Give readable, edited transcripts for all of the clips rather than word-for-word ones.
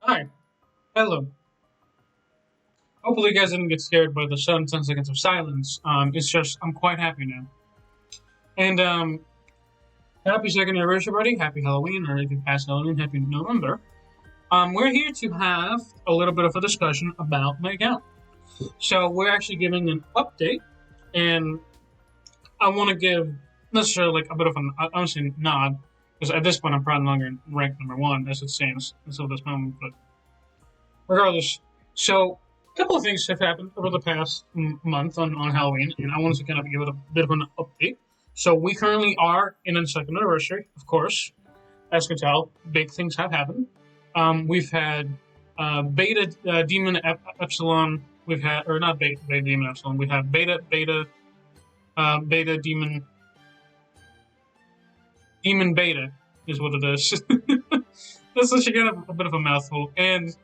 Hi. Hello. Hopefully you guys didn't get scared by the sudden 10 seconds of silence. It's just, I'm quite happy now. And, happy second anniversary, buddy. Happy Halloween, or if you passed Halloween, happy November. We're here to have a little bit of a discussion about my account. So, we're actually giving an update, and I want to give necessarily like a bit of an, honestly, nod, because at this point I'm probably no longer ranked number one as it stands until this moment, but regardless, so a couple of things have happened over the past month on Halloween, and I wanted to kind of give it a bit of an update. So we currently are in the second anniversary, of course. As you can tell, big things have happened. We've had Beta Demon Epsilon. We've had, or not Beta Demon Epsilon. We've had Beta Demon Beta is what it is. That's actually kind of a bit of a mouthful, and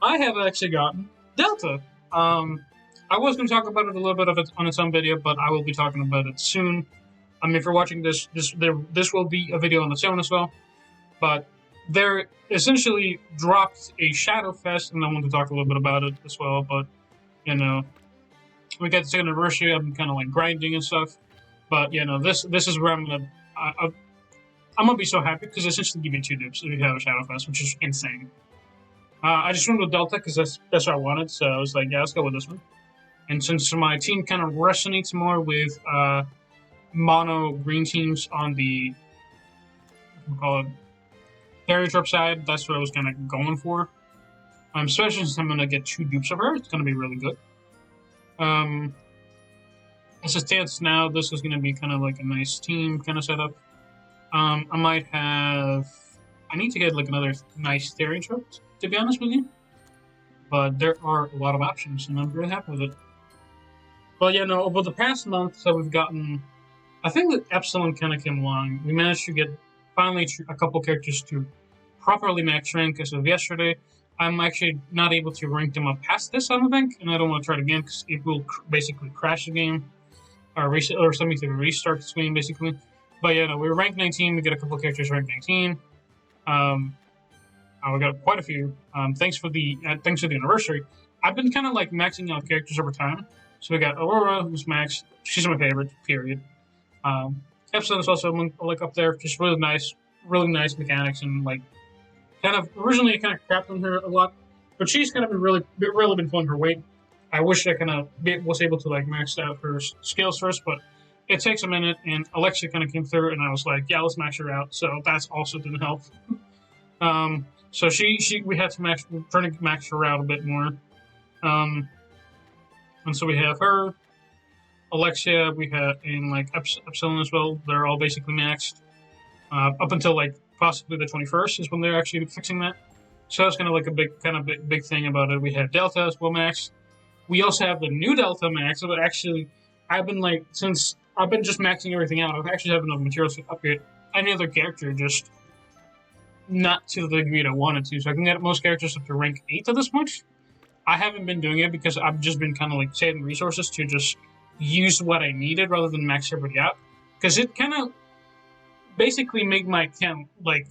I have actually gotten Delta. I was going to talk about it a little bit of it on its own video, but I will be talking about it soon. I mean, if you're watching this will be a video on its own as well. But they're essentially dropped a Shadow Fest, and I want to talk a little bit about it as well. But you know, we got the second anniversary. I'm kind of like grinding and stuff. But this is where I'm gonna be so happy because they essentially give you two dupes if you have a Shadow Fest, which is insane. I just went with Delta because that's what I wanted, so I was like, yeah, let's go with this one. And since my team kind of resonates more with mono green teams on the we call it carry trip side, that's what I was kind of going for. Especially since I'm gonna get two dupes of her, it's gonna be really good. As it stands now, this is gonna be kind of like a nice team kind of setup. I might have. I need to get like another nice steering trip, to be honest with you. But there are a lot of options, and I'm really happy with it. But yeah, no, over the past month, so we've gotten. I think that Epsilon kind of came along. We managed to get finally a couple characters to properly max rank as of yesterday. I'm actually not able to rank them up past this, I don't think, and I don't want to try it again because it will basically crash the game or something to restart the game basically. But yeah, no, we're ranked 19. We get a couple characters ranked 19. We got quite a few. Thanks for the anniversary. I've been kind of like maxing out characters over time. So we got Aurora, who's maxed. She's my favorite. Period. Epsilon is also like up there. Just really nice mechanics, and like kind of originally I kind of crapped on her a lot, but she's kind of been really been fun for weight. I wish I kind of was able to like max out her skills first, but it takes a minute. And Alexia kind of came through, and I was like, yeah, let's max her out. So that's also didn't help. So we had to max, we're trying to max her out a bit more. And so we have her, Alexia, we have in like Epsilon as well. They're all basically maxed up until like possibly the 21st is when they're actually fixing that. So that's kind of like a big thing about it. We have Delta as well maxed. We also have the new Delta max. But actually, since I've been just maxing everything out, I've actually have enough materials to upgrade any other character, just not to the degree that I wanted to. So I can get most characters up to rank 8 at this point. I haven't been doing it because I've just been kind of like saving resources to just use what I needed rather than max everybody out. Because it kind of basically made my account like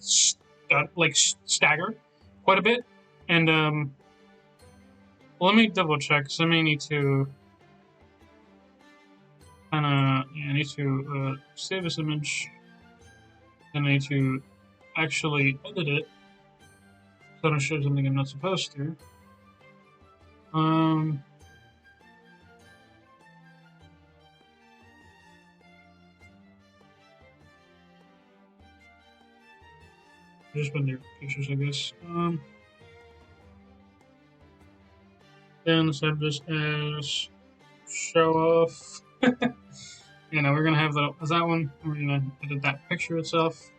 stagger quite a bit. And let me double check. So I may need to I need to save this image. And I need to actually edit it so I don't show something I'm not supposed to. Just been their pictures, I guess. Then let's have this as show off. We're gonna have that as that one. We're gonna edit that picture itself.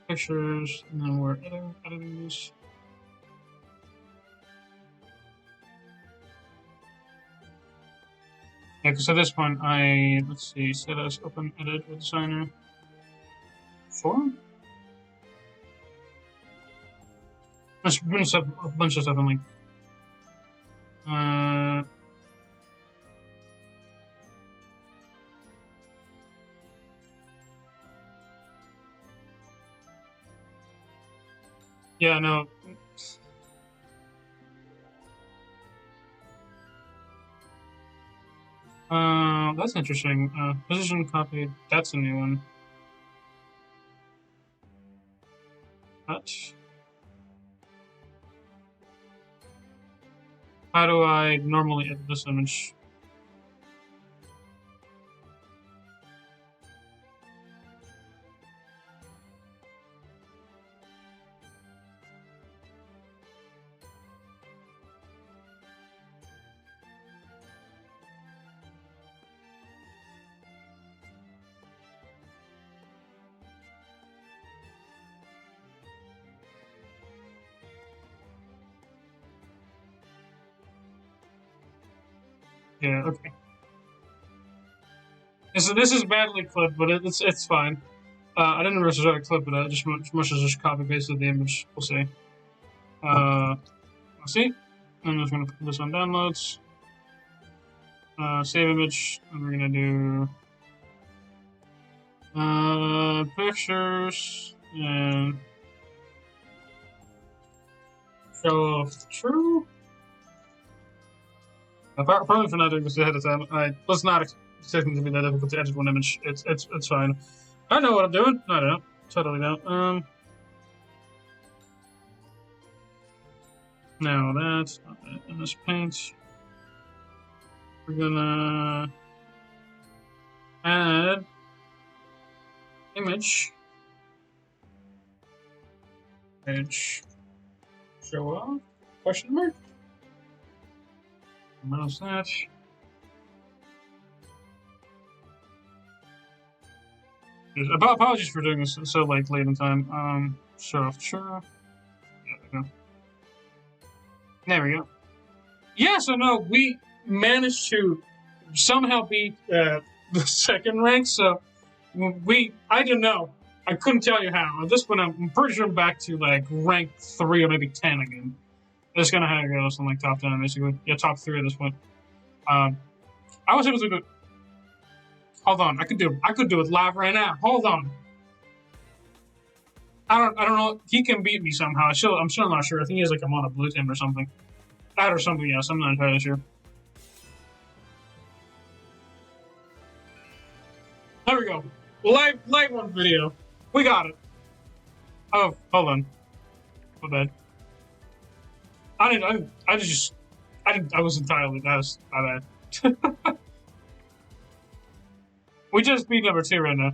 Pictures, and then we're editing this. Yeah, because at this point, let's see, set as open edit with designer. Sure. There's a bunch of stuff in like. Yeah, no, That's interesting. Position copy. That's a new one. But how do I normally edit this image? Yeah, okay. This is badly clipped, but it's fine. I didn't necessarily clip it. I just much as just copy pasted the image. We'll see. Let's see. I'm just gonna put this on downloads. Save image, and we're gonna do pictures and show off true. Probably for not doing this ahead of time, I was not expecting to be that difficult to edit one image. It's fine. I know what I'm doing. I don't know. Totally don't. Now that's not that in this paint. We're gonna add image show off question mark. Mouse that. Apologies for doing this so late in time. Show off true. There we go. Yeah, so no, we managed to somehow beat the second rank. So I don't know. I couldn't tell you how. At this point, I'm pretty sure I'm back to like rank 3 or maybe 10 again. That's kind of how it goes from like top 10, basically. Yeah, top 3 at this point. I was able to do. Hold on, I could do it live right now. Hold on. I don't know. He can beat me somehow. I'm still not sure. I think he has like a mono blue team or something. That or something else. I'm not entirely sure. There we go. Live one video. We got it. Oh, hold on. My bad. I was entirely. That was my bad. We just beat number 2 right now.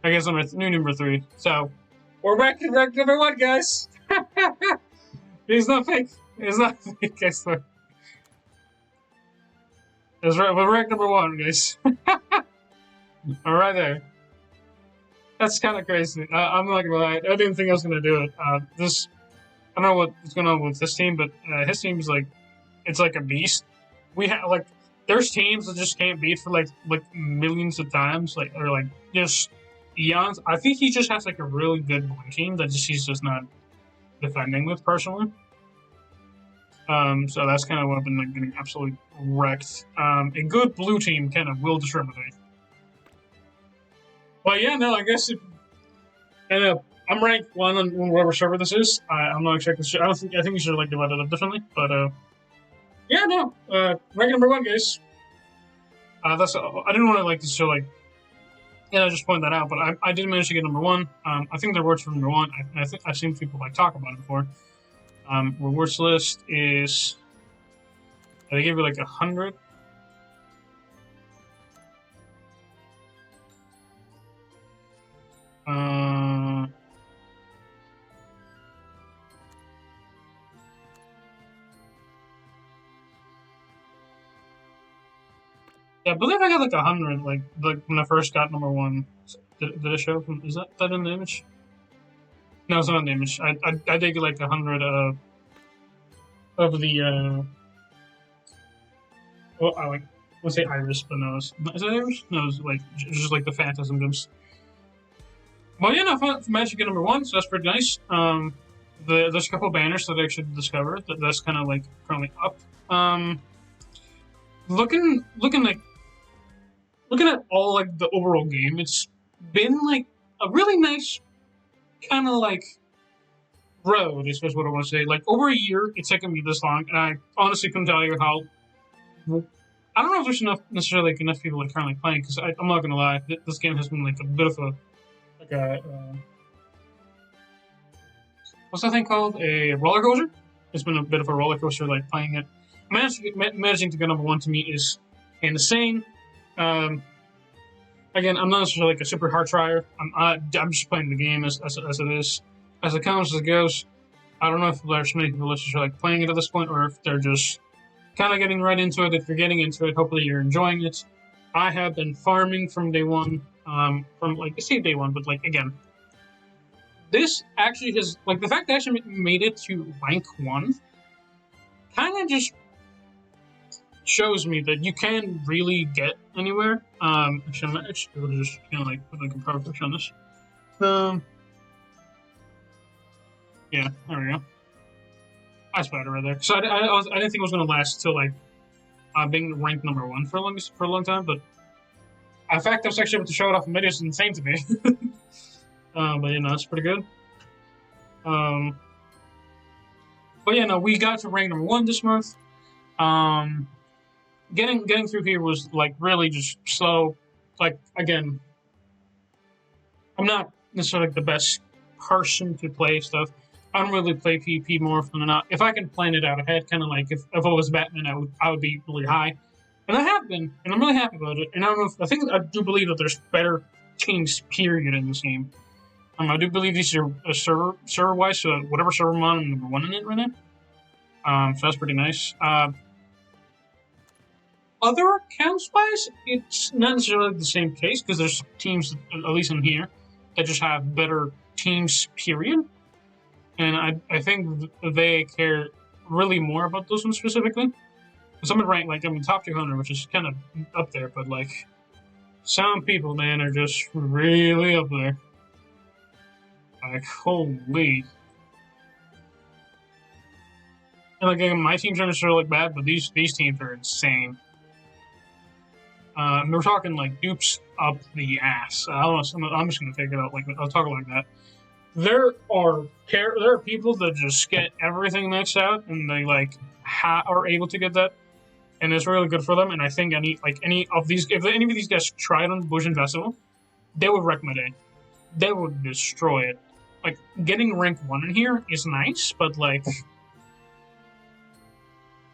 I guess number 3. So we're back to rank number 1, guys. He's not fake. He's not fake, I swear. That's right. We're rank number 1, guys. All right there. That's kind of crazy. I'm not gonna lie. I didn't think I was gonna do it. I don't know what's going on with this team, but his team's like, it's like a beast. We have like, there's teams that just can't beat for like millions of times, or like just eons. I think he just has like a really good blue team that he's just not defending with personally. So that's kind of what I've been like getting absolutely wrecked. A good blue team kind of will discriminate. But yeah, no, I guess I'm ranked 1 on whatever server this is. I'm not exactly sure. I think you should like divide it up differently. But yeah, no, rank number 1, guys. I didn't want to like to show like, just point that out. But I did manage to get number 1. I think there are words for number 1. I think I've seen people like talk about it before. Rewards list is. They give you like 100. Yeah, I believe I got like 100, like when I first got number 1. Did it show? Is that in the image? No, it's not in the image. I did get like 100 of the well, I would say iris, but no, is it iris? No, it's like just like the phantasm gems. Well, yeah, no, I managed to get number 1, so that's pretty nice. There's a couple banners that I should discover that's kind of like currently up. Looking at all like the overall game, it's been like a really nice kind of like road, is what I want to say. Like over a year, it's taken me this long, and I honestly couldn't tell you I don't know if there's enough necessarily like, enough people like currently playing because I'm not gonna lie, this game has been like a bit of a like a what's that thing called? A roller coaster. It's been a bit of a roller coaster like playing it. Managing to get number one to me is insane. Um, Again, I'm not necessarily like a super hard trier. I'm just playing the game as it is, as it comes as it goes. I don't know if there's many people that are like playing it at this point, or if they're just kind of getting right into it. If you're getting into it, hopefully you're enjoying it. I have been farming from day one. From like I say day one, but like again, this actually has like the fact that I actually made it to rank one, kind of just shows me that you can really get anywhere. Actually, I'm actually just kind of like put like a power push on this. Yeah, there we go. I spotted right there. So I didn't think it was gonna last till like being ranked number one for a long time, but the fact I was actually able to show it off in videos is insane to me. But you know, it's pretty good. But yeah, no, we got to rank number one this month. Getting through here was like really just slow. Like again, I'm not necessarily like, the best person to play stuff. I don't really play PvP more often than not. If I can plan it out ahead, kind of like if I was Batman, I would be really high, and I have been, and I'm really happy about it. And I don't know if I think I do believe that there's better teams period in this game. I do believe these are server wise, so whatever server I'm on, I'm number one in it right now. So that's pretty nice. Other accounts wise, it's not necessarily the same case because there's teams, at least in here, that just have better teams, period. And I think they care really more about those ones specifically. Some would rank, like, I mean, top 200, which is kind of up there, but, like, some people, man, are just really up there. Like, holy. And, like, again, my teams aren't necessarily like bad, but these teams are insane. We're talking like dupes up the ass. I'm just gonna take it out like I'll talk like that. There are people that just get everything maxed out and they like are able to get that, and it's really good for them. And I think any of these, if any of these guys tried on Bush and Festival, they would wreck my day. They would destroy it. Like getting rank one in here is nice, but like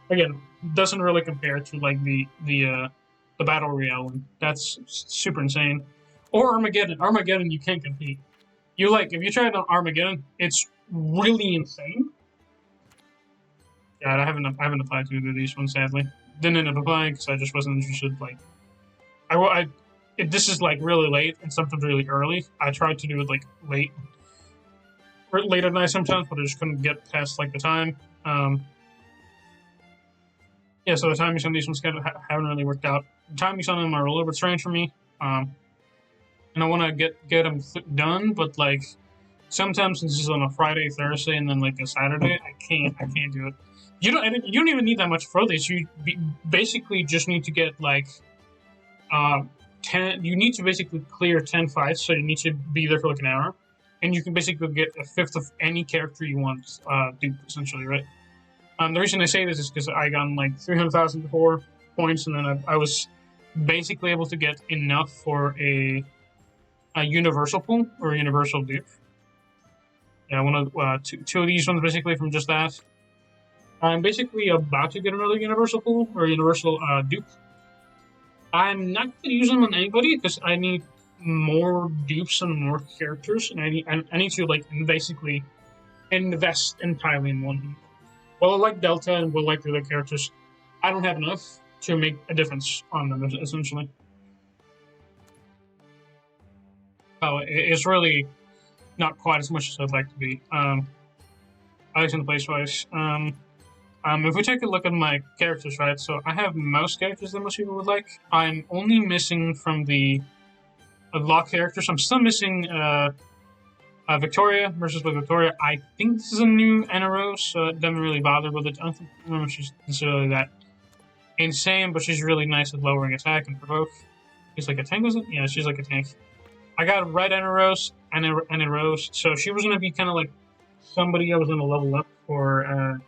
again, doesn't really compare to like the battle royale one. That's super insane. Or Armageddon. Armageddon, you can't compete. You like if you try it on Armageddon, it's really insane. Yeah, I haven't applied to either of these ones sadly. Didn't end up applying because I just wasn't interested. Like, this is like really late and sometimes really early. I tried to do it like late at night sometimes, but I just couldn't get past like the time. Yeah, so the timings on these ones haven't really worked out. The timings on them are a little bit strange for me. And I want to get them done, but like sometimes since it's on a Friday, Thursday, and then like a Saturday, I can't do it. You don't even need that much for this. You basically just need to get like 10. You need to basically clear 10 fights, so you need to be there for like an hour, and you can basically get a fifth of any character you want, dupe essentially, right? The reason I say this is because I got like 300,004 points, and then I was basically able to get enough for a universal pool or a universal dupe. Yeah, one of two of these ones basically from just that. I'm basically about to get another universal pool or universal dupe. I'm not going to use them on anybody because I need more dupes and more characters, and I need to like basically invest entirely in one. Well, I like Delta and will like the other characters. I don't have enough to make a difference on them, essentially. Oh, it's really not quite as much as I'd like to be. At least in the place-wise. If we take a look at my characters, right, so I have most characters that most people would like. I'm only missing from the lock characters. I'm still missing Victoria versus with Victoria. I think this is a new NRO, so it doesn't really bother with it. I don't remember she's necessarily that insane, but she's really nice at lowering attack and provoke. She's like a tank, was it? Yeah, she's like a tank. I got red NROs and so she was going to be kind of like somebody I was going to level up for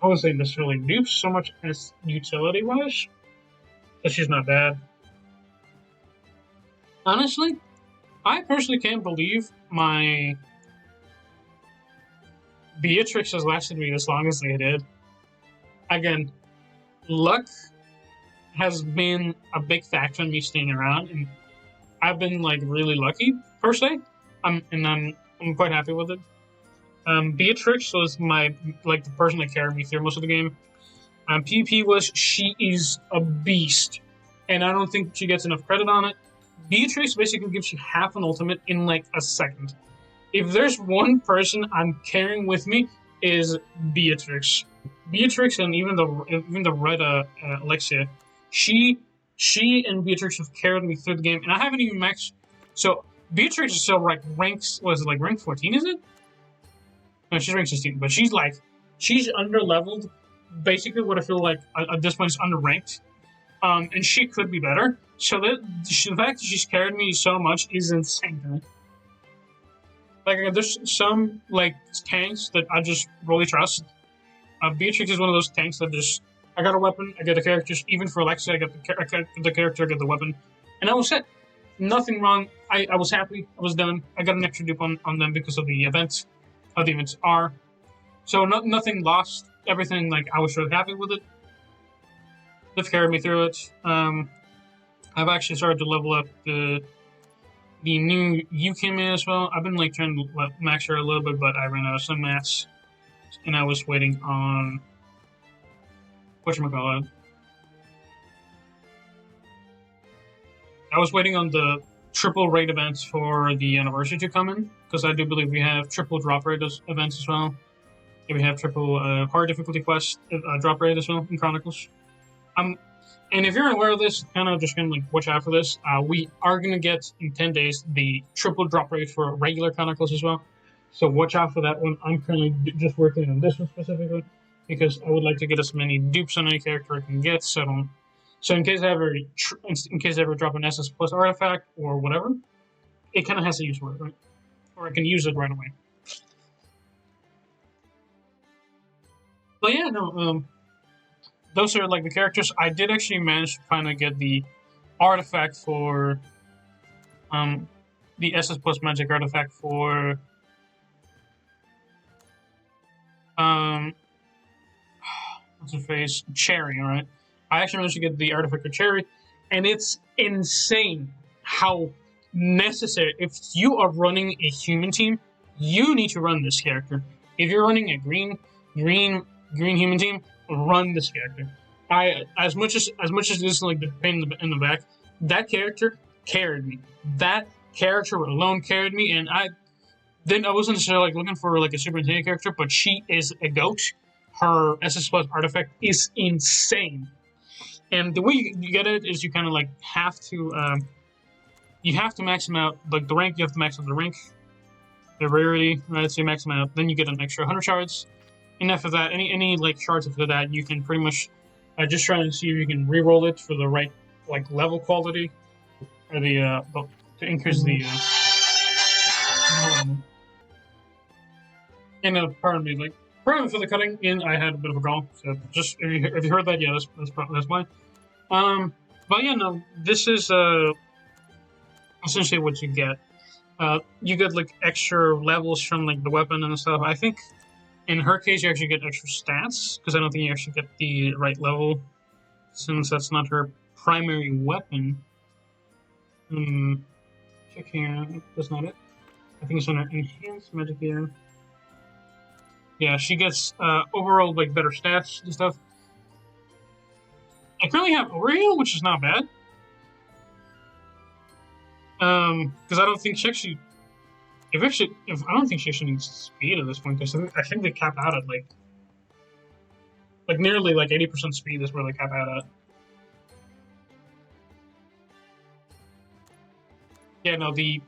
I wouldn't say necessarily dupes so much as utility wise, but she's not bad. Honestly, I personally can't believe my Beatrix has lasted me as long as they did. Again, luck has been a big factor in me staying around, and I've been like really lucky per se. I'm quite happy with it. Beatrix was my like the person that carried me through most of the game. PP was she is a beast, and I don't think she gets enough credit on it. Beatrix basically gives you half an ultimate in like a second. If there's one person I'm carrying with me, is Beatrix. Beatrix and even the red Alexia, she she and Beatrix have carried me through the game, and I haven't even maxed. So Beatrix is still like ranks was it like rank 14? Is it? No, she's rank 16, but she's under leveled. Basically, what I feel like at this point is underranked, and she could be better. So the fact that she's carried me so much is insane to me. Like there's some like tanks that I just really trust. Beatrix is one of those tanks that just I got a weapon, I get the characters. Even for Alexa, I got the character, I got the weapon, and I was set. Nothing wrong. I was happy. I was done. I got an extra dupe on them because of the events. How the events are. So nothing lost. Everything like I was really happy with it. They've carried me through it. I've actually started to level up the new Yukimi as well. I've been like trying to max her a little bit, but I ran out of some mats, and I was waiting on whatchamacallit. I was waiting on the triple raid events for the anniversary to come in, because I do believe we have triple drop rate events as well. And we have triple hard difficulty quest drop rate as well in Chronicles. And if you're aware of this, kind of just gonna like watch out for this. We are gonna get in 10 days the triple drop rate for regular Chronicles as well. So watch out for that one. I'm currently just working on this one specifically because I would like to get as many dupes on any character I can get. So in case I ever drop an SS plus artifact or whatever, it kind of has a use for it, right? Or I can use it right away. But yeah, no. Those are like the characters. I did actually manage to finally get the artifact for the SS plus magic artifact for what's her face? Cherry, alright. I actually managed to get the artifact for Cherry, and it's insane how necessary if you are running a human team, you need to run this character. If you're running a green human team, run this character. I as much as this is like the pain in the back, that character carried me. That character alone carried me, and I wasn't necessarily like looking for like a super insane character, but she is a goat. Her SS plus artifact is insane, and the way you get it is you kind of like you have to max them out like the rank. You have to max out the rank, the rarity, right? So you max them out, then you get an extra 100 shards. And after that, any like shards after that, you can pretty much just try and see if you can re-roll it for the right like level quality or to increase the. And pardon me, like pardon for the cutting in. I had a bit of a call, so just if you heard that, yeah, that's why. But yeah, no, this is essentially what you get. You get like extra levels from like the weapon and stuff. I think in her case, you actually get extra stats because I don't think you actually get the right level since that's not her primary weapon. Check here. That's not it. I think it's on her enhanced magic here. Yeah, she gets overall like better stats and stuff. I currently have Oreo, which is not bad. Because I don't think she actually. If I don't think she actually needs speed at this point, because I think they cap out at like nearly like 80% speed is where they cap out at. Yeah, no, the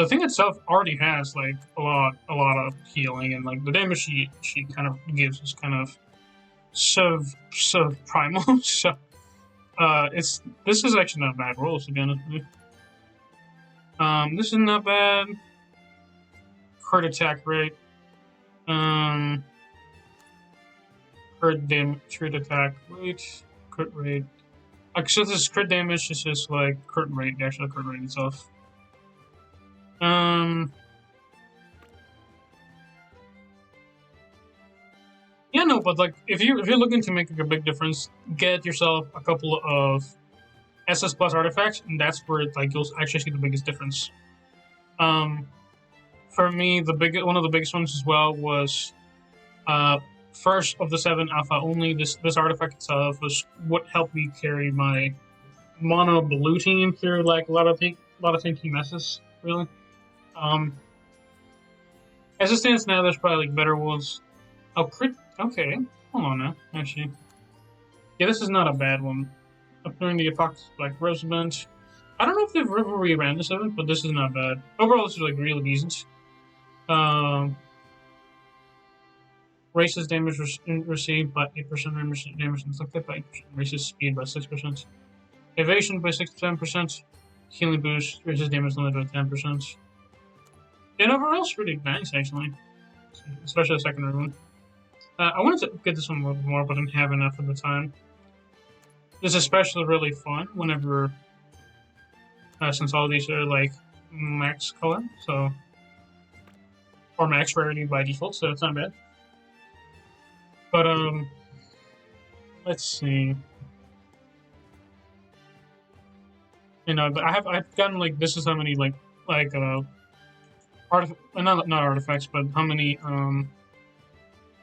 thing itself already has like a lot of healing, and like the damage she kind of gives is kind of sub primal. So this is actually not bad rolls to be honest with you. This is not bad. Crit attack rate. crit damage, crit attack rate, crit rate. So this is crit damage. This is like crit rate, the actual crit rate itself. Yeah, no, but like if you're looking to make like, a big difference, get yourself a couple of SS plus artifacts, and that's where like you'll actually see the biggest difference. Um, for me, one of the biggest ones as well was first of the 7 alpha only. This artifact itself was what helped me carry my mono blue team through like a lot of tanky messes. Really, um, as it stands now, there's probably like better ones. Oh, crit. Okay, hold on now. Actually, yeah, this is not a bad one. Up during the Apocalypse Black Rose event. I don't know if they've ever reran this event, but this is not bad. Overall, this is like really decent. Races damage received by 8%, damage inflicted by 8%, races speed by 6%, evasion by 67%, healing boost, races damage limited by 10%. And overall, it's pretty nice actually, especially the secondary one. I wanted to get this one a little more, but I didn't have enough at the time. This is especially really fun whenever, since all these are like max color, so or max rarity by default, so it's not bad. But let's see. You know, I've gotten like this is how many not artifacts, but how many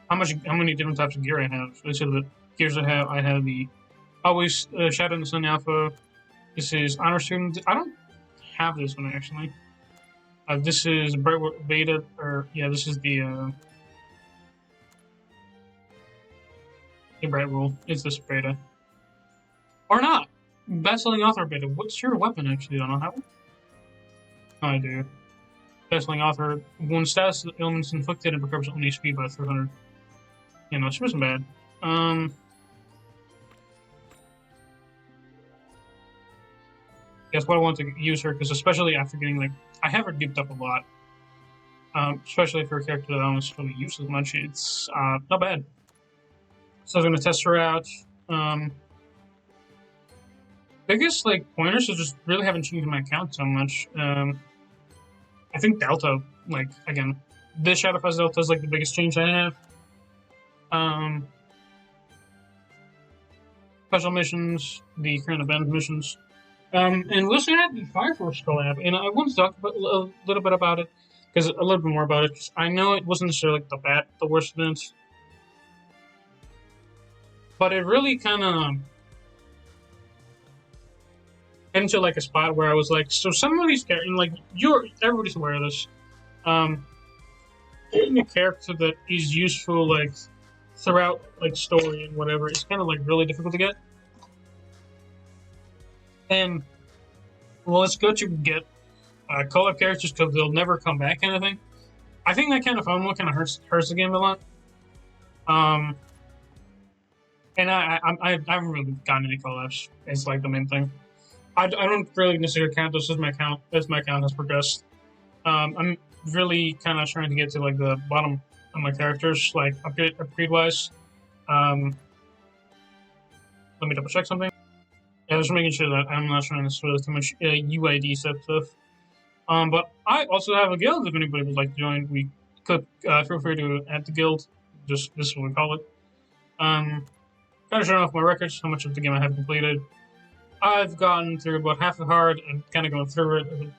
how many different types of gear I have. So the gears I have the always Shadow in the Sun Alpha. This is Honor Student. I don't have this one actually. This is Beta, or yeah, this is the Bright Rule. It's this Beta. Or not. Best-selling author Beta. What's your weapon actually? I don't have one. Oh, I do. Best-selling author. One status elements inflicted and recovers only speed by 300. You know, it wasn't bad. That's why I want to use her, because especially after getting like I have her duped up a lot. Especially for a character that I don't really use as much, it's not bad. So I'm gonna test her out. Biggest like pointers is just really haven't changed my account so much. I think Delta, like again, this Shadowfast Delta is like the biggest change I have. Special missions, the current event missions. And listening at the Fire Force collab, and I want to talk about, a little bit about it, because a little bit more about it, because I know it wasn't necessarily like the worst event, but it really kind of into like a spot where I was like, so some of these characters, like everybody's aware of this, getting a character that is useful like throughout like story and whatever is kind of like really difficult to get. And well, it's good to get collab characters because they'll never come back, kind of thing. I think that kind of FOMO kind of hurts the game a lot. And I haven't really gotten any collabs. It's like the main thing. I don't really necessarily count this as my account as my account has progressed. I'm really kind of trying to get to like the bottom of my characters, like upgrade wise. Let me double check something. Yeah, just making sure that I'm not trying to spoil too much UID stuff. But I also have a guild if anybody would like to join. We could feel free to add the guild. Just this is what we call it. Kind of showing off my records, how much of the game I have completed. I've gotten through about half the hard and kind of going through it.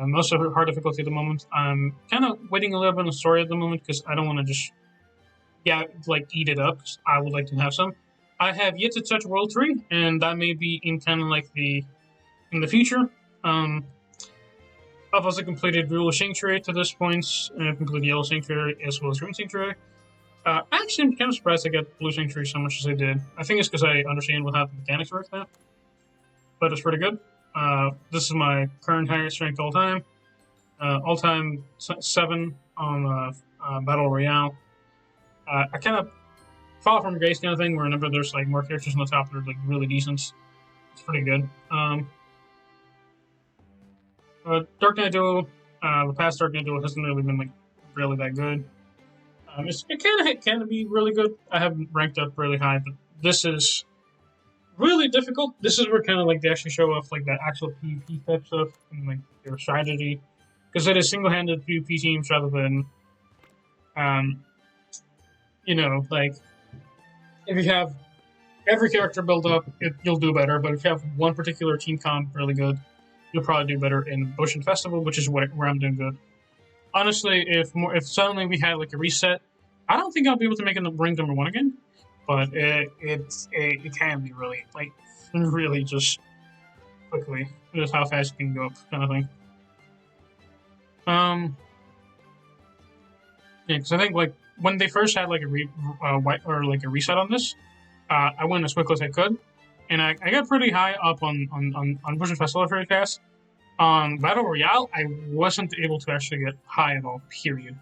Most of hard difficulty at the moment. I'm kind of waiting a little bit on the story at the moment because I don't want to just, like eat it up. I would like to have some. I have yet to touch World 3, and that may be in kind of like in the future. I've also completed Blue Sanctuary to this point, and I've completed Yellow Sanctuary as well as Green Sanctuary. Actually, I'm kind of surprised I got Blue Sanctuary so much as I did. I think it's because I understand what how the mechanics work now. But it's pretty good. This is my current highest ranked all-time. All-time 7 on Battle Royale. I kind of follow from Grace kind of thing, where whenever there's like more characters on the top that are like really decent. It's pretty good. Dark Knight Duo, the past Dark Knight Duo hasn't really been like really that good. It can be really good. I haven't ranked up really high, but this is really difficult. This is where kind of like they actually show off like that actual PvP type stuff and like their strategy, because it is single-handed PvP teams rather than um like if you have every character build up, you'll do better. But if you have one particular team comp really good, you'll probably do better in Bush and Festival, which is where I'm doing good. Honestly, if suddenly we had like a reset, I don't think I'll be able to make it rank number one again. But it can be really like really just quickly, just how fast you can go up, kind of thing. Um, yeah, because I think like when they first had like a reset on this, I went as quick as I could, and I got pretty high up on Bush and Festival very fast. On Battle Royale, I wasn't able to actually get high at all. Period.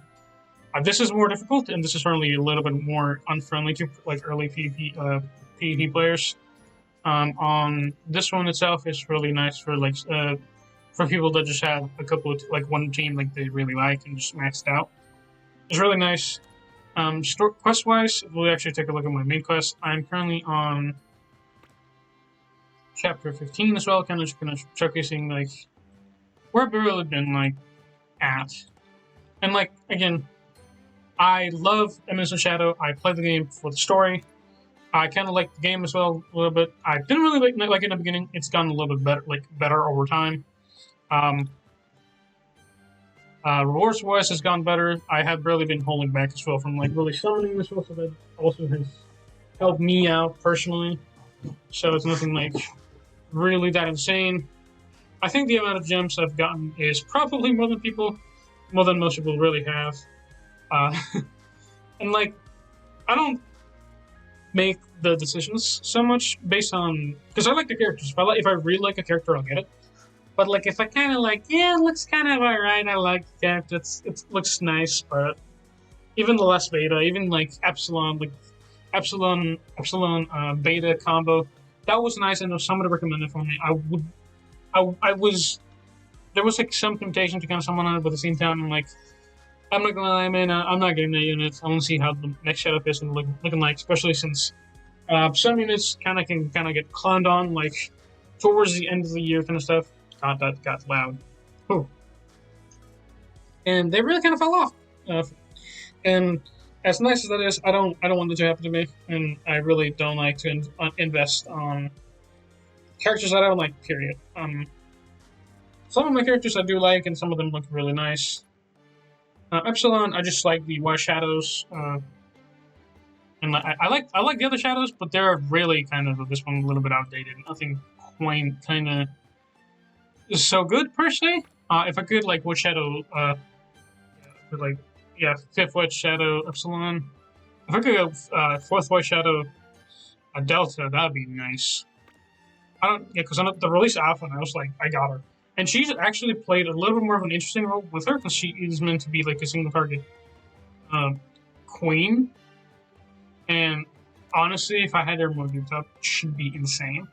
This is more difficult, and this is certainly a little bit more unfriendly to like early PvP players. On this one itself, is really nice for people that just have a couple of like one team like they really like and just maxed out. It's really nice. Quest wise, we'll actually take a look at my main quest. I'm currently on chapter 15 as well, kind of showcasing like where I've really been like at, and like again. I love Eminence of Shadow. I played the game for the story. I kind of like the game as well a little bit. I didn't really like it in the beginning. It's gotten a little bit better over time. Um, Rewards wise has gone better. I have really been holding back as well from like really summoning this well, so that also has helped me out personally. So it's nothing like really that insane. I think the amount of gems I've gotten is probably more than most people really have. Uh, and like, I don't make the decisions so much based on because I like the characters. If I really like a character, I'll get it. But like, if I kind of like, yeah, it looks kind of alright. I like the character. It looks nice, but even the last beta, even like Epsilon beta combo, that was nice. I know someone recommended it for me. I was there was like some temptation to kind of summon on it, but at the same time, I'm like. I'm not gonna lie, man. I'm not getting that unit. I want to see how the next Shadow is looking like, especially since some units can get cloned on like towards the end of the year kind of stuff. God, that got loud. Whew. And they really kind of fell off. And as nice as that is, I don't want that to happen to me, and I really don't like to invest on characters that I don't like. Period. Some of my characters I do like, and some of them look really nice. Epsilon, I just like the white shadows, and I like the other shadows, but they're really kind of this one a little bit outdated. Nothing quite kind of is so good per se. If I could like white shadow, fifth white shadow Epsilon. If I could go fourth white shadow Delta, that'd be nice. I don't because on the release alpha, I was like, I got her. And she's actually played a little bit more of an interesting role with her because she is meant to be like a single target queen. And honestly, if I had her more geared up, she'd be insane.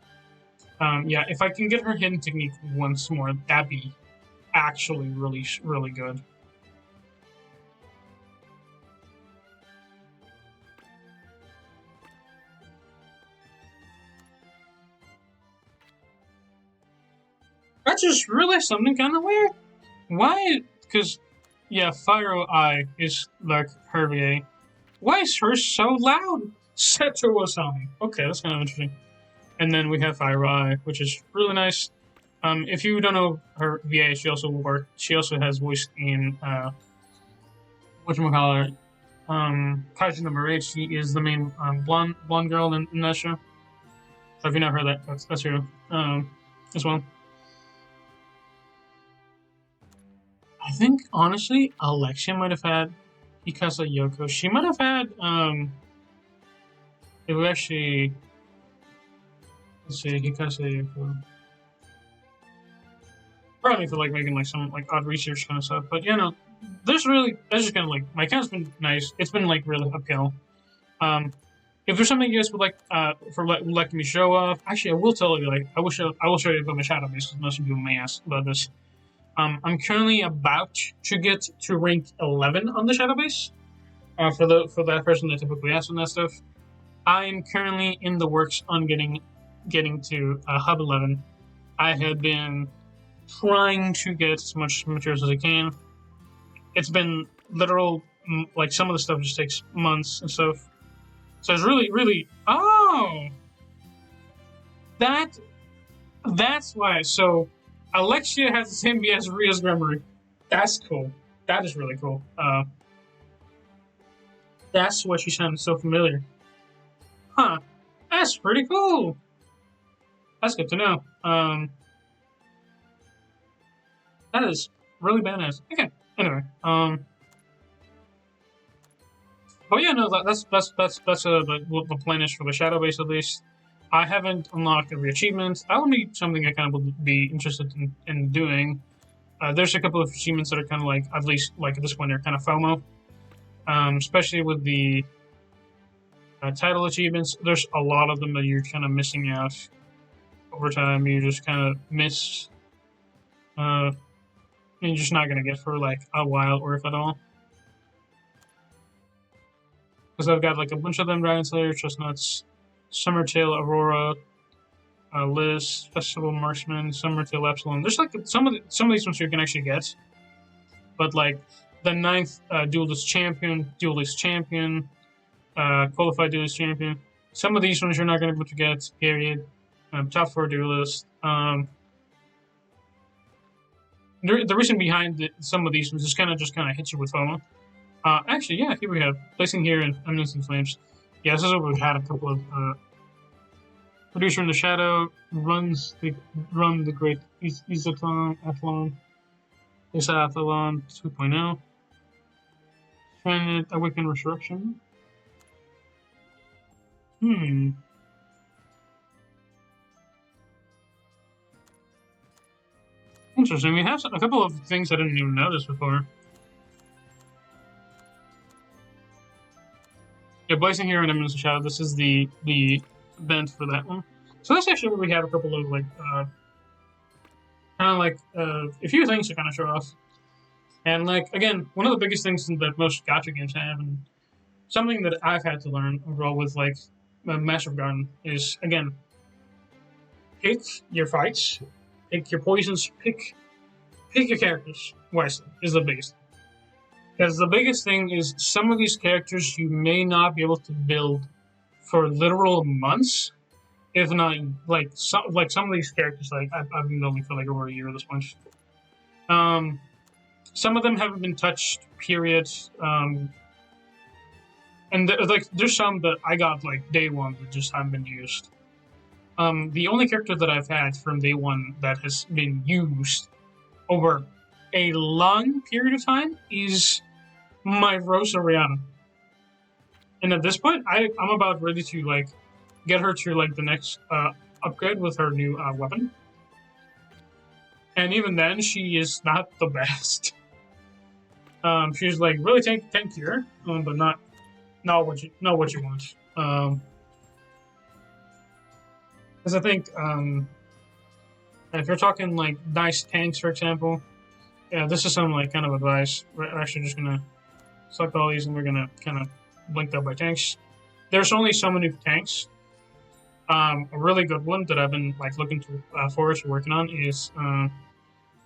If I can get her hidden technique once more, that'd be actually really, really good. I just realized something kind of weird. Why? Because, yeah, Fire Eye is like her VA. Why is hers so loud? Set to Wasami. Okay, that's kind of interesting. And then we have Fire Eye, which is really nice. If you don't know her VA, she also has voiced in whatchamacallit, Kaiju number 8. She is the main blonde girl in that show. So if you not heard that, that's her as well. I think honestly, Alexia might have had Hikasa Yoko. She might have had it would actually let's see, Hikasa Yoko. Probably for like making like some like odd research kind of stuff. But that's just kind of like my account's been nice. It's been like really uphill. If there's something you guys would like would like me to show off, actually I will tell you like I will show you about my shadow base because most people may ask about this. I'm currently about to get to rank 11 on the shadow base. For that person that typically asks on that stuff, I am currently in the works on getting to Hub 11. I have been trying to get as much materials as I can. It's been literal, like some of the stuff just takes months and stuff. So it's really that that's why. So Alexia has the same B as Ria's memory. That's cool. That is really cool. That's why she sounded so familiar. Huh. That's pretty cool. That's good to know. That is really badass. Okay. Anyway, but yeah, no, that's the plan is for the shadow base at least. I haven't unlocked every achievement. That would be something I kind of would be interested in doing. There's a couple of achievements that are kind of like, at least like at this point, they're kind of FOMO. Especially with the title achievements, there's a lot of them that you're kind of missing out over time. You just kind of miss. You're just not gonna get for like a while or if at all. Because I've got like a bunch of them: Dragon Slayer, Chestnuts, Summertail, Aurora, Liz, Festival Marksman, Summertail, Epsilon. There's like some of these ones you can actually get, but like the ninth Duelist Champion, Qualified Duelist Champion. Some of these ones you're not going to be able to get. Period. Top 4 Duelist. The reason behind some of these ones is kind of hits you with FOMO. Actually, yeah, here we have placing here in Eminence and Flames. Yeah, this is what we've had a couple of. Producer in the Shadow run the great Athlon 2.0. Stranded Awaken Resurrection. Interesting. We have a couple of things I didn't even notice before. Yeah, Blazing Hero and Eminence of Shadow. This is the event for that one. So that's actually where we have a couple of like a few things to kind of show off. And like again, one of the biggest things that most gacha games have, and something that I've had to learn overall with like Master of Garden is again, pick your fights, pick your poisons, pick your characters wisely is the biggest. Because the biggest thing is some of these characters you may not be able to build for literal months, if not like some of these characters. Like I've been building for like over a year at this point. Some of them haven't been touched. Period. And there's some that I got like day one that just haven't been used. The only character that I've had from day one that has been used over a long period of time is my Rose Oriana. And at this point, I'm about ready to like get her to like the next upgrade with her new weapon. And even then, she is not the best. She's like really tankier, but not what you want. Because I think if you're talking like nice tanks, for example, yeah, this is some like kind of advice. We're actually just gonna select all these and we're gonna kind of link up by tanks. There's only so many tanks. A really good one that I've been like looking forward to working on is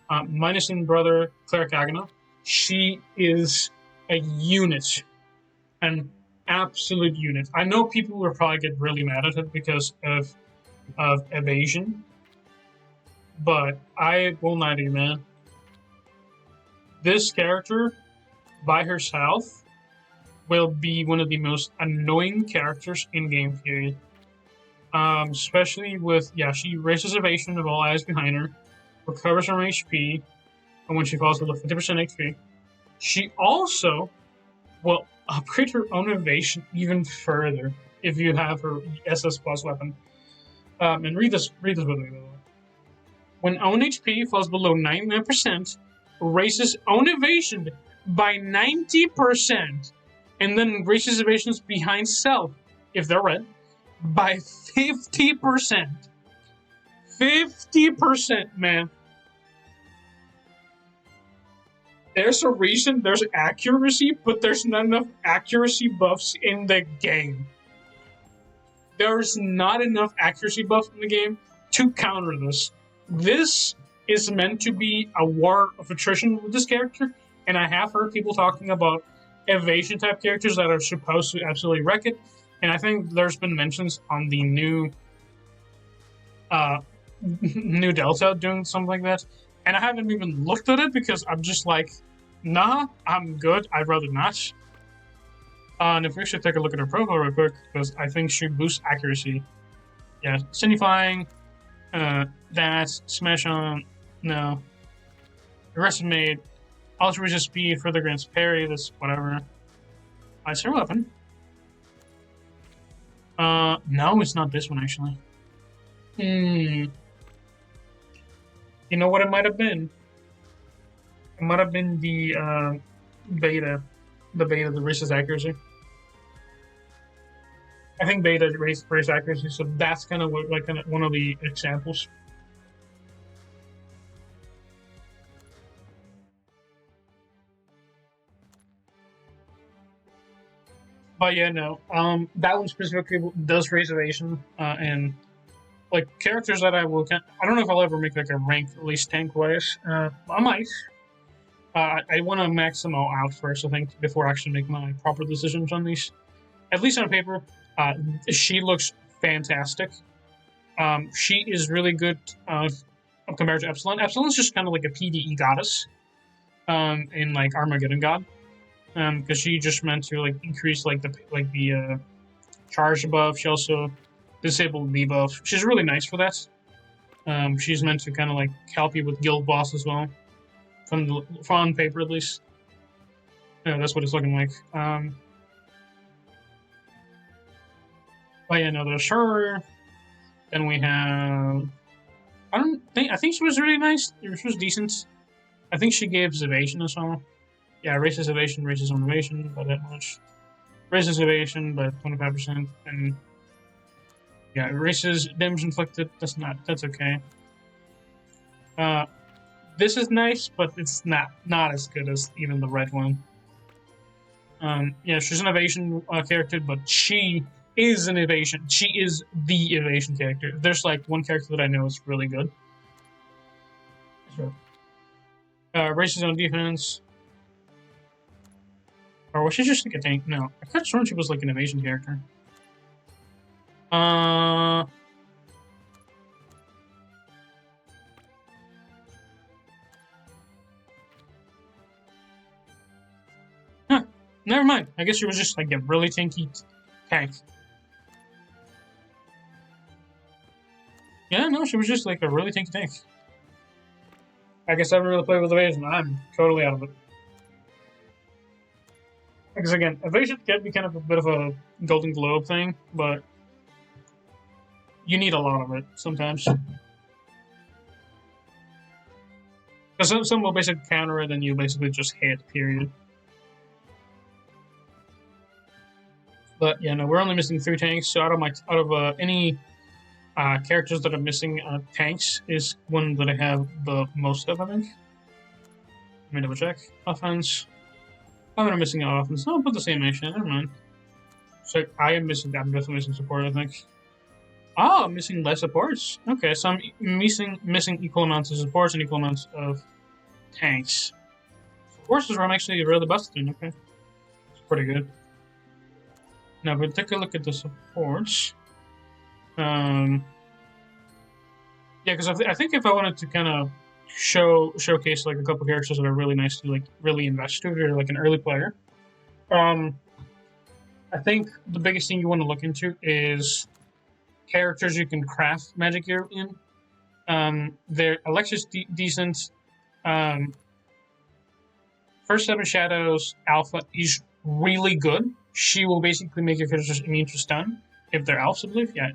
Minusine brother Cleric Agana. She is a unit, an absolute unit. I know people will probably get really mad at it because of evasion, but I will not do, man. This character by herself will be one of the most annoying characters in game period. Especially with, she raises evasion of all eyes behind her, recovers from HP, and when she falls below 50% HP. She also will upgrade her own evasion even further if you have her SS plus weapon. And read this with me, by the way. When own HP falls below 99%, raises own evasion by 90%, and then raises evasions behind self, if they're red, by 50%. 50%, man. There's a reason there's accuracy, but there's not enough accuracy buffs in the game. There's not enough accuracy buff in the game to counter this. This is meant to be a war of attrition with this character, and I have heard people talking about evasion type characters that are supposed to absolutely wreck it. And I think there's been mentions on the uh, new Delta doing something like that. And I haven't even looked at it because I'm just like, nah, I'm good. I'd rather not. And if we should take a look at her profile real quick, because I think she boosts accuracy. Yeah, Signifying, that, Smash on, no. Aggressive Made, Ultra Resist Speed, further grants parry, that's whatever. It's her weapon. No, it's not this one, actually. You know what it might have been? It might have been the beta. The beta that raises accuracy. I think beta raised accuracy, so that's kind of one of the examples. But yeah, no. That one specifically does raise evasion, and like characters that I will. I don't know if I'll ever make like a rank at least tank wise. I might. I want to max them all out first, I think, before I actually make my proper decisions on these. At least on paper, she looks fantastic. She is really good compared to Epsilon. Epsilon's just kind of like a PDE goddess in like Armageddon God, because she just meant to like increase like the charge buff. She also disabled the buff. She's really nice for that. She's meant to kind of like help you with guild boss as well. From on paper, at least. Yeah, that's what it's looking like. But yeah, no, there's her. Then we have. I think she was really nice. She was decent. I think she gave evasion as well. Yeah, raises evasion on evasion by that much. Raises evasion by 25%, and yeah, raises damage inflicted. That's okay. This is nice, but it's not as good as even the red one. Yeah, she's an evasion character, but she is an evasion. She is the evasion character. There's like one character that I know is really good. Sure. Races on defense. Or was she just like a tank? No, I could have sworn she was like an evasion character. Never mind. I guess she was just like a really tanky tank. Yeah, no, she was just like a really tanky tank. I guess I haven't really played with evasion. I'm totally out of it. Because again, evasion can be kind of a bit of a Golden Globe thing, but you need a lot of it sometimes. Because some will basically counter it, and you basically just hit. Period. But yeah, no, we're only missing 3 tanks. So out of any characters that are missing, tanks is one that I have the most of, I think. Let me double check. Offense. I'm missing offense. No, I'll put the same action. Never mind. So I'm definitely missing support, I think. Oh, I'm missing less supports. Okay, so I'm missing equal amounts of supports and equal amounts of tanks. Supports is where I'm actually really busted in. Okay, it's pretty good. Now, if we take a look at the supports, yeah, because I think if I wanted to kind of showcase like a couple characters that are really nice to like really invest to if you're like an early player, I think the biggest thing you want to look into is characters you can craft magic gear in. Their Alexis decent. First 7 Shadows Alpha is really good. She will basically make your characters immune to stun if they're elves, I believe. Yeah,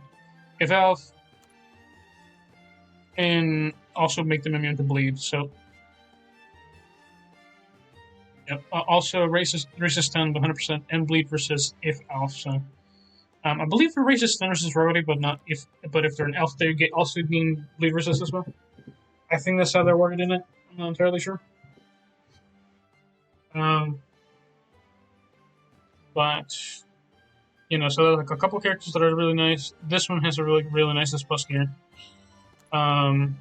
if elf, and also make them immune to bleed. So, yep. Also raises stun 100% and bleed versus if elf. So, I believe for raises stun versus rarity, but if they're an elf, they get also gain bleed resist as well. I think that's how they're worded in it. I'm not entirely sure. Um, but so there's like a couple characters that are really nice. This one has a really nice plus gear. Um,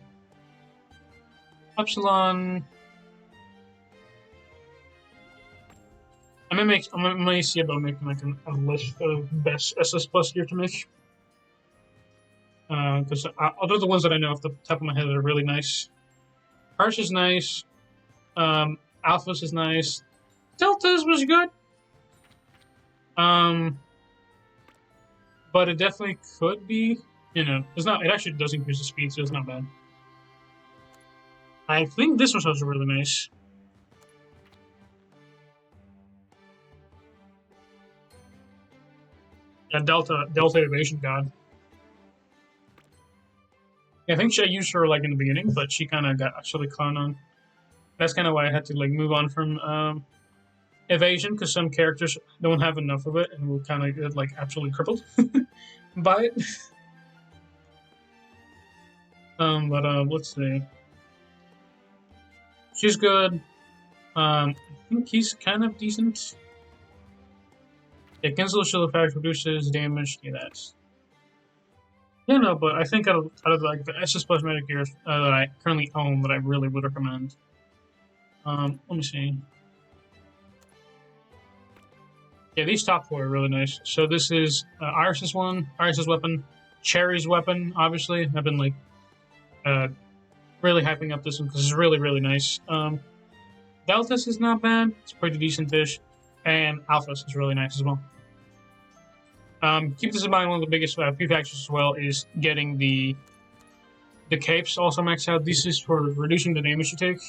Epsilon. I may see about making like a list of best SS plus gear to make. Because those are the ones that I know off the top of my head that are really nice. Harsh is nice. Alphas is nice. Deltas was good. Um, but it definitely could be. It's not. It actually does increase the speed, so it's not bad. I think this was also really nice. Yeah, Delta Evasion God. Yeah, I think I used her like in the beginning, but she kind of got actually caught on. That's kind of why I had to like move on from evasion because some characters don't have enough of it and will kind of get like absolutely crippled by it. But let's see. She's good. I think he's kind of decent. Yeah, cancel shield effect reduces damage. Yeah, that's. Yeah, no, but I think out of like the SS Plus Magic Gears that I currently own, that I really would recommend. Let me see. Yeah, these top four are really nice. So this is Iris's one, Iris's weapon, Cherry's weapon. Obviously, I've been like uh, really hyping up this one because it's really nice. Deltas is not bad; it's pretty decent fish, and Alphas is really nice as well. Keep this in mind. One of the biggest few factors as well is getting the capes also maxed out. This is for reducing the damage you take.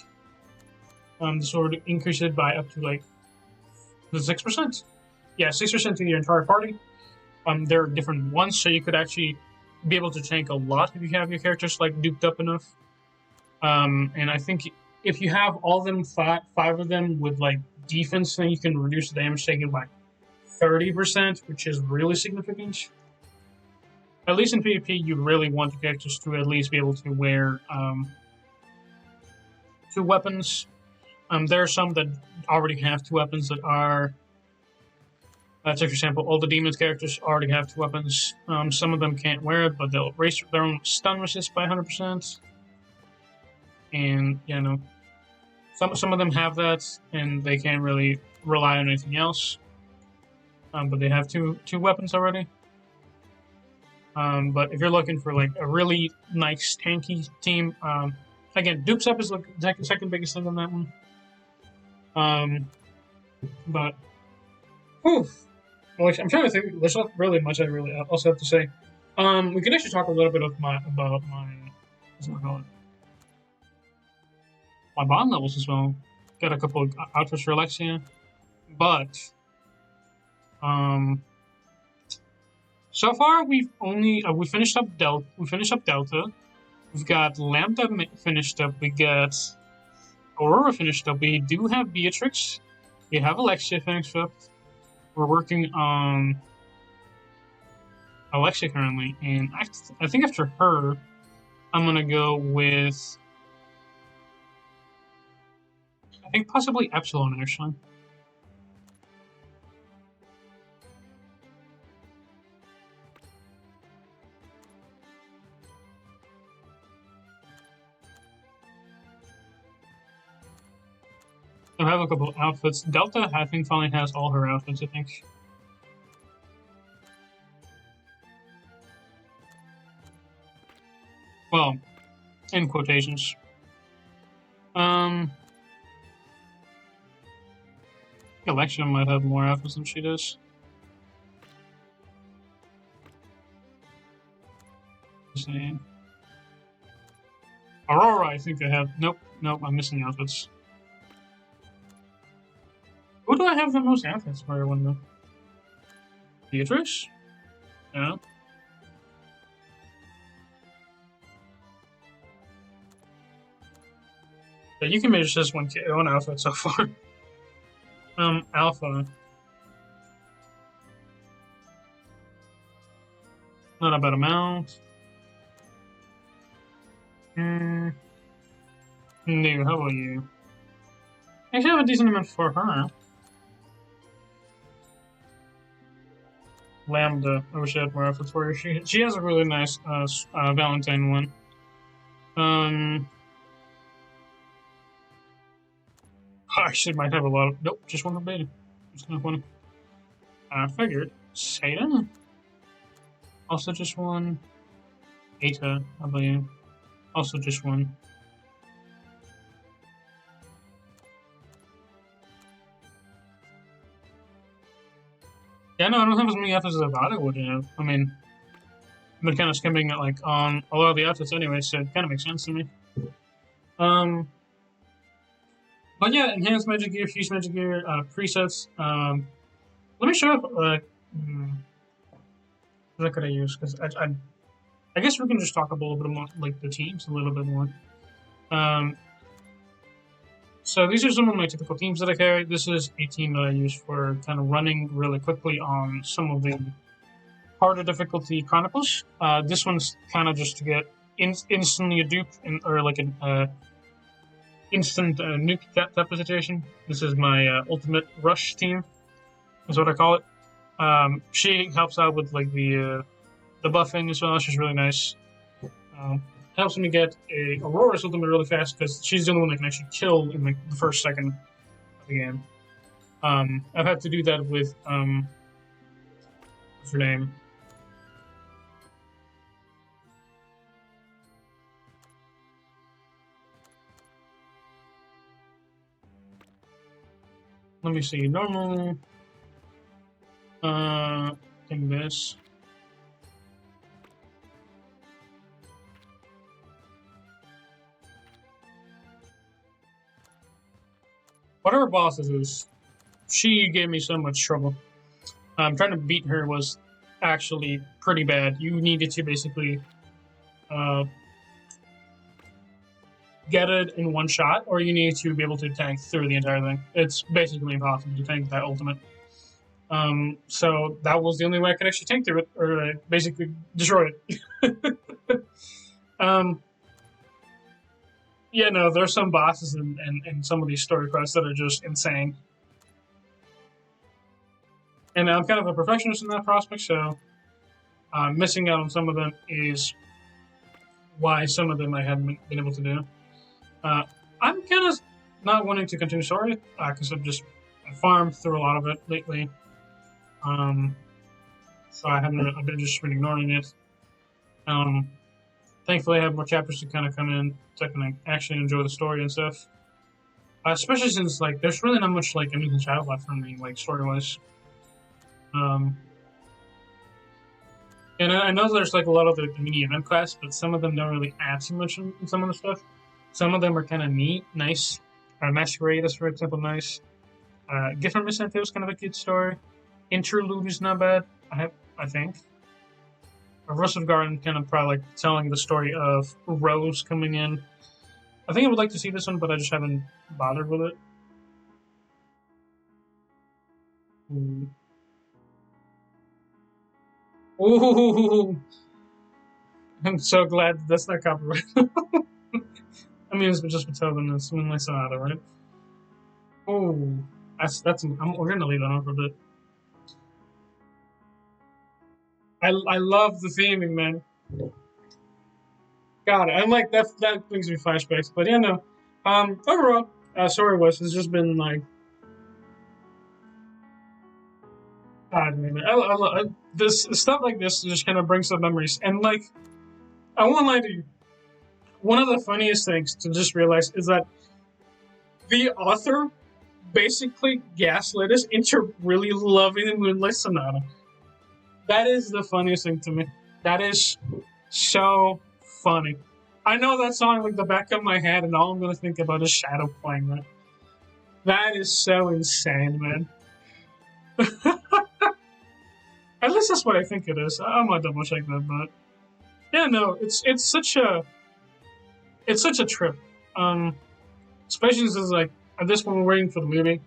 This will increase it by up to like 6%. Yeah, 6% to your entire party. There are different ones, so you could actually be able to tank a lot if you have your characters like duped up enough. And I think if you have all of them, five of them with like defense, then you can reduce the damage taken by 30%, which is really significant. At least in PvP, you really want the characters to at least be able to wear two weapons. There are some that already have two weapons that are. So, for example, all the demons characters already have two weapons. Some of them can't wear it, but they'll raise their own stun resist by 100%. And some of them have that, and they can't really rely on anything else. But they have two weapons already. But if you're looking for like a really nice tanky team, again, dupes up is the second biggest thing on that one. But oof. Well, I'm trying to think. There's not really much I really also have to say. We can actually talk a little bit about my what's it called? My bond levels as well. Got a couple of outfits for Alexia, but so far we've only we finished up Delta. We've got Lambda finished up. We got Aurora finished up. We do have Beatrix. We have Alexia finished up. We're working on Alexia currently, and I think after her, I'm gonna go with I think possibly Epsilon actually. I have a couple of outfits. Delta, I think, finally has all her outfits, I think. Well, in quotations. Alexia might have more outfits than she does. Let's see. Aurora, I think I have. Nope, I'm missing outfits. Who do I have the most outfits for? I wonder. Beatrice? Yeah. Yeah, you can measure just one outfit so far. Alpha. Not a bad amount. No, how about you? actually have a decent amount for her. Lambda. I wish I had more outfits for her. She has a really nice Valentine one. I actually might have a lot of. Nope, just one for beta. Just kind of funny. I figured. Satan. Also just one. Eta, I believe. Also just one. Yeah, no, I don't have as many outfits as I thought I would have. I mean, I've been kind of skimming it like on a lot of the outfits anyway, so it kind of makes sense to me. Um, but yeah, enhanced magic gear, fused magic gear, presets. Let me show up. What could I use? Because I guess we can just talk a little bit more, like the teams a little bit more. Um, so these are some of my typical teams that I carry. This is a team that I use for kind of running really quickly on some of the harder difficulty chronicles. This one's kind of just to get instantly a dupe or like an instant nuke type of situation. This is my ultimate rush team, is what I call it. She helps out with like the buffing as well. She's really nice. Helps me get a Aurora's ultimate really fast because she's the only one that can actually kill in like the first second of the game. I've had to do that with what's her name? Let me see. Normal. Take this. Whatever boss is, she gave me so much trouble. Trying to beat her was actually pretty bad. You needed to basically get it in one shot, or you need to be able to tank through the entire thing. It's basically impossible to tank that ultimate. So that was the only way I could actually tank through it, or basically destroy it. Yeah, no, there's some bosses in some of these story quests that are just insane. And I'm kind of a perfectionist in that prospect, so missing out on some of them is why some of them I haven't been able to do. I'm kind of not wanting to continue story because I farmed through a lot of it lately. So I've been just been ignoring it. Thankfully, I have more chapters to kind of come in so I can actually enjoy the story and stuff. Especially since like there's really not much like Amazing Shadow left for me, like story wise. And I know there's like a lot of the mini event quests, but some of them don't really add too much in some of the stuff. Some of them are kind of neat, nice. Masquerade is, for example, nice. Gift from Miss Anthea was kind of a cute story. Interlude is not bad, I think. Rose of Garden kind of probably like telling the story of Rose coming in. I think I would like to see this one, but I just haven't bothered with it. Ooh, I'm so glad that's not copyright. I mean, it's just Beethoven and Moonlight Sonata, right? Oh, we're gonna leave that on for a bit. I love the theming, man. God, I'm like that brings me flashbacks. But yeah, no. Overall, Story West has just been like, God, man. This stuff like this just kind of brings up memories, and like, I won't lie to you. One of the funniest things to just realize is that the author basically gaslit us into really loving the Moonlight Sonata. That is the funniest thing to me. That is so funny. I know that song like the back of my head, and all I'm gonna think about is Shadow playing that. That is so insane, man. At least that's what I think it is. I'm not double check that, but yeah, no, it's such a trip. Especially since like at this point we're waiting for the movie.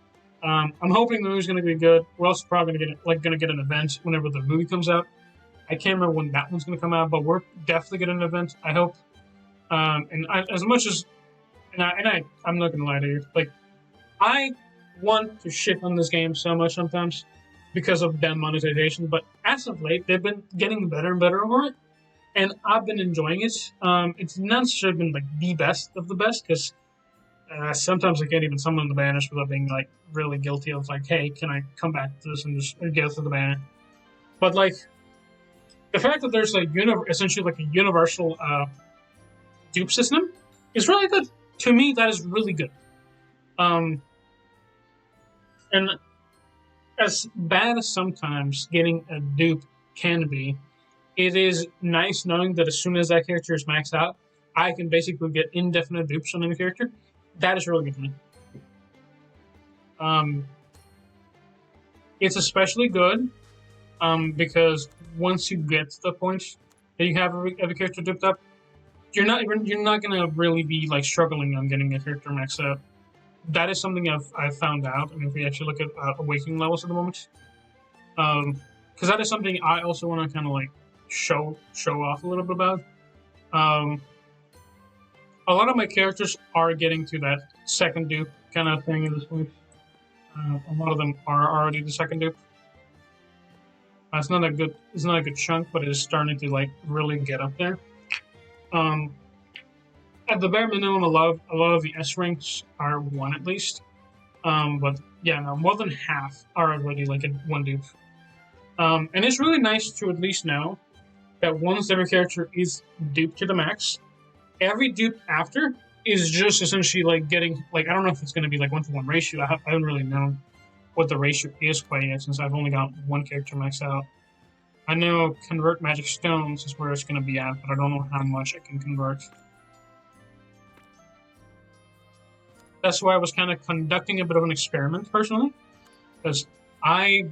I'm hoping the movie's gonna be good. We're also probably gonna get an event whenever the movie comes out. I can't remember when that one's gonna come out, but we're definitely getting an event. I hope. As much as I'm not gonna lie to you, like I want to shit on this game so much sometimes because of damn monetization, but as of late, they've been getting better and better over it, and I've been enjoying it. It's not necessarily been like the best of the best because sometimes I can't even summon the banners without being like really guilty of like, hey, can I come back to this and just get to the banner? But like the fact that there's essentially like a universal dupe system is really good. To me, that is really good. Um, and as bad as sometimes getting a dupe can be, it is nice knowing that as soon as that character is maxed out, I can basically get indefinite dupes on any character. That is really good to me. Um, it's especially good because once you get to the point that you have every character duped up, you're not gonna really be like struggling on getting a character maxed out. That is something I've found out. I mean, if we actually look at awakening levels at the moment, because that is something I also want to kind of like show off a little bit about. Um, a lot of my characters are getting to that second dupe kind of thing at this point. A lot of them are already the second dupe. It's not a good chunk, but it is starting to like really get up there. Um, at the bare minimum, a lot of the S ranks are one at least. But yeah, no, more than half are already like a one dupe. And it's really nice to at least know that once every character is duped to the max, every dupe after is just essentially like getting like I don't know if it's going to be like 1-to-1 ratio. I haven't really known what the ratio is quite yet since I've only got one character maxed out. I know convert magic stones is where it's going to be at, but I don't know how much I can convert. That's why I was kind of conducting a bit of an experiment personally, because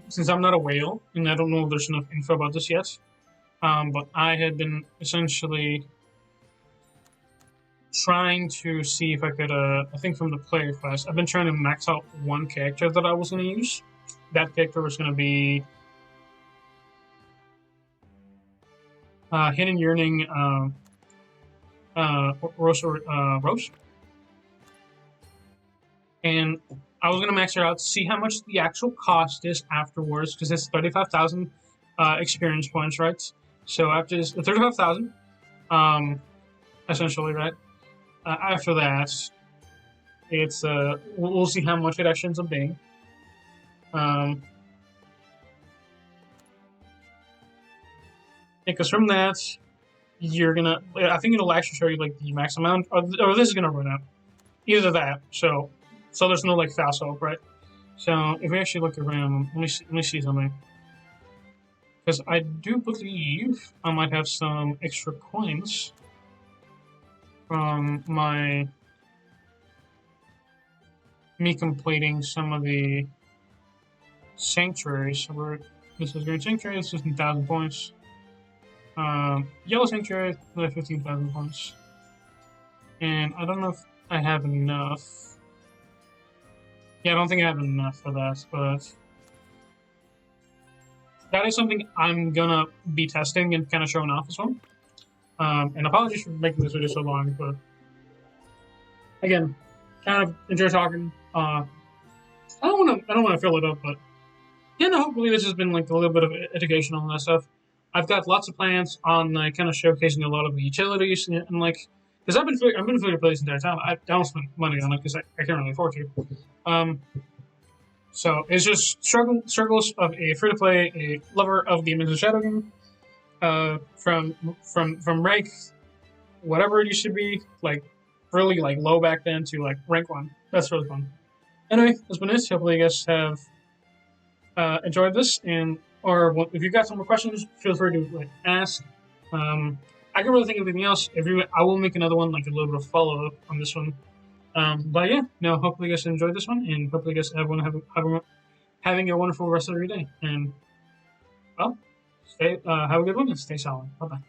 since I'm not a whale and I don't know if there's enough info about this yet, but I had been essentially trying to see if I could, I think from the player class, I've been trying to max out one character that I was going to use. That character was going to be Hidden Yearning Rose. And I was going to max her out, see how much the actual cost is afterwards, because it's 35,000 experience points, right? So after this, 35,000, essentially, right? After that, it's we'll see how much it actually ends up being. Because from that, you're gonna. I think it'll actually show you like the max amount, or this is gonna run out. Either that, so there's no like fast hope, right? So if we actually look around, let me see something. Because I do believe I might have some extra coins from me completing some of the sanctuaries. So this is Great Sanctuary, this is 1,000 points. Yellow Sanctuary, another 15,000 points. And I don't know if I have enough. Yeah, I don't think I have enough for that, but that is something I'm gonna be testing and kind of showing off as well. And apologies for making this video so long, but again, kind of enjoy talking. I don't want to fill it up, but yeah, no. Hopefully, this has been like a little bit of education on that stuff. I've got lots of plans on kind of showcasing a lot of the utilities and like because I've been free to play this entire time. I don't spend money on it because I can't really afford to. So it's just struggles of a free to play, a lover of the Image of Shadow game. From rank whatever it used to be, like really like low back then to like rank 1. That's really fun. Anyway, that's been it. Hopefully you guys have enjoyed this, or if you've got some more questions, feel free to like ask. I can't really think of anything else. I will make another one, like a little bit of follow up on this one. But yeah, no. Hopefully you guys enjoyed this one, and hopefully you guys having a wonderful rest of your day. And well, have a good one and stay solid. Bye bye.